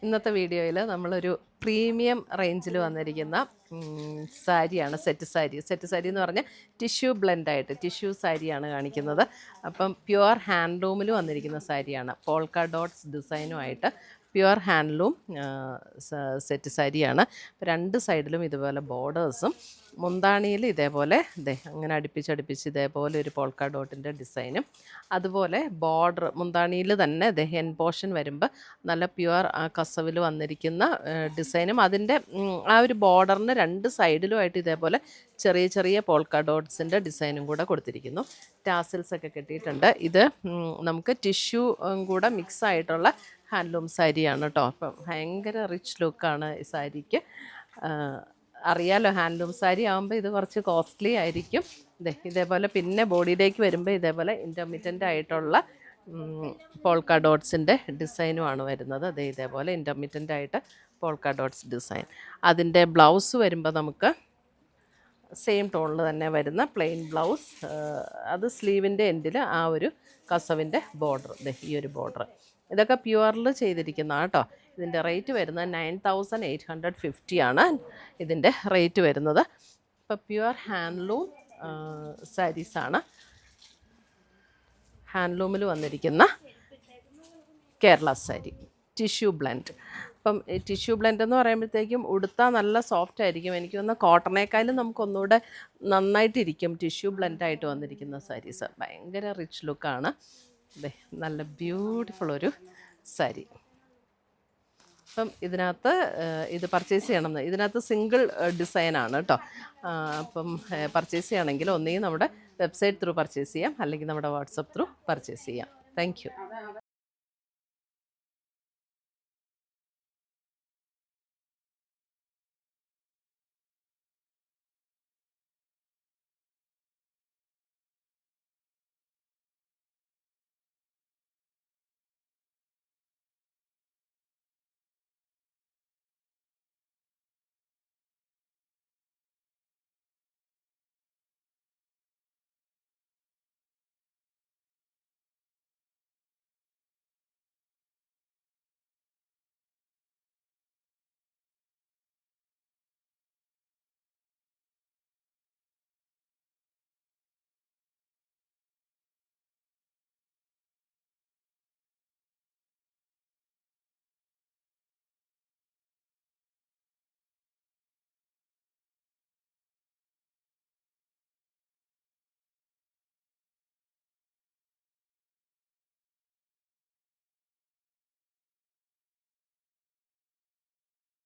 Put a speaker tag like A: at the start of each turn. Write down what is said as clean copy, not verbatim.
A: ഇന്നത്തെ വീഡിയോയിൽ നമ്മളൊരു പ്രീമിയം റേഞ്ചിൽ വന്നിരിക്കുന്ന സാരിയാണ്. സെറ്റ് സാരി എന്ന് പറഞ്ഞാൽ ടിഷ്യൂ ബ്ലെൻഡായിട്ട് ടിഷ്യൂ സാരിയാണ് കാണിക്കുന്നത്. അപ്പം പ്യുവർ ഹാൻഡ്ലൂമിൽ വന്നിരിക്കുന്ന സാരിയാണ്. പോൾക്ക ഡോട്ട്സ് ഡിസൈനുമായിട്ട് പ്യുവർ ഹാൻഡ്ലൂം സെറ്റ് സാരിയാണ്. രണ്ട് സൈഡിലും ഇതുപോലെ ബോർഡേഴ്സും മുന്താണിയിൽ ഇതേപോലെ അങ്ങനെ അടുപ്പിച്ചടുപ്പിച്ച് ഇതേപോലെ ഒരു പോൾക്ക ഡോട്ടിൻ്റെ ഡിസൈനും, അതുപോലെ ബോർഡർ മുന്താണിയിൽ തന്നെ ഹെൻ പോർഷൻ വരുമ്പോൾ നല്ല പ്യുവർ കസവിൽ വന്നിരിക്കുന്ന ഡിസൈനും, അതിൻ്റെ ആ ഒരു ബോർഡറിന് രണ്ട് സൈഡിലുമായിട്ട് ഇതേപോലെ ചെറിയ ചെറിയ പോൾക്ക ഡോട്ട്സിൻ്റെ ഡിസൈനും കൂടെ കൊടുത്തിരിക്കുന്നു. ടാസിൽസ് ഒക്കെ കിട്ടിയിട്ടുണ്ട്. ഇത് നമുക്ക് ടിഷ്യൂ കൂടെ മിക്സ് ആയിട്ടുള്ള ഹാൻഡ്ലൂം സാരിയാണ് കേട്ടോ. അപ്പം ഭയങ്കര റിച്ച് ലുക്കാണ് ഈ സാരിക്ക്. അറിയാലോ, ഹാൻഡ്ലൂം സാരി ആകുമ്പോൾ ഇത് കുറച്ച് കോസ്റ്റ്ലി ആയിരിക്കും. ഇതേപോലെ പിന്നെ ബോഡിയിലേക്ക് വരുമ്പോൾ ഇതേപോലെ ഇൻ്റർമിറ്റൻ്റ് ആയിട്ടുള്ള പോൾക്ക ഡോട്ട്സിൻ്റെ ഡിസൈനുമാണ് വരുന്നത്. ഇതേപോലെ ഇൻ്റർമിറ്റൻ്റ് ആയിട്ട് പോൾക്ക ഡോട്ട്സ് ഡിസൈൻ. അതിൻ്റെ ബ്ലൗസ് വരുമ്പോൾ നമുക്ക് സെയിം ടോണിൽ തന്നെ വരുന്ന പ്ലെയിൻ ബ്ലൗസ്, അത് സ്ലീവിൻ്റെ എൻഡിൽ ആ ഒരു കസവിൻ്റെ ബോർഡർ, ഈ ഒരു ബോർഡർ. ഇതൊക്കെ പ്യുവറിൽ ചെയ്തിരിക്കുന്നതാണ് കേട്ടോ. ഇതിൻ്റെ റേറ്റ് വരുന്നത് 9850 ആണ് ഇതിൻ്റെ റേറ്റ് വരുന്നത്. ഇപ്പോൾ പ്യുവർ ഹാൻഡ്ലൂം സാരീസാണ്. ഹാൻഡ്ലൂമിൽ വന്നിരിക്കുന്ന കേരള സാരി ടിഷ്യൂ ബ്ലെൻഡ്. അപ്പം ഈ ടിഷ്യൂ ബ്ലെൻഡ് എന്ന് പറയുമ്പോഴത്തേക്കും ഉടുത്താൽ നല്ല സോഫ്റ്റ് ആയിരിക്കും. എനിക്ക് തോന്നുന്നു കോട്ടണേക്കാളും നമുക്കൊന്നുകൂടെ നന്നായിട്ടിരിക്കും ടിഷ്യൂ ബ്ലെൻഡായിട്ട് വന്നിരിക്കുന്ന സാരീസ്. ഭയങ്കര റിച്ച് ലുക്കാണ്. നല്ല ബ്യൂട്ടിഫുൾ ഒരു സാരി. അപ്പം ഇതിനകത്ത് ഇത് പർച്ചേസ് ചെയ്യണം. ഇതിനകത്ത് സിംഗിൾ ഡിസൈനാണ് കേട്ടോ. അപ്പം പർച്ചേസ് ചെയ്യണമെങ്കിൽ ഒന്നുകിൽ നമ്മുടെ വെബ്സൈറ്റ് ത്രൂ പർച്ചേസ് ചെയ്യാം, അല്ലെങ്കിൽ നമ്മുടെ വാട്സപ്പ് ത്രൂ പർച്ചേസ് ചെയ്യാം. Thank you.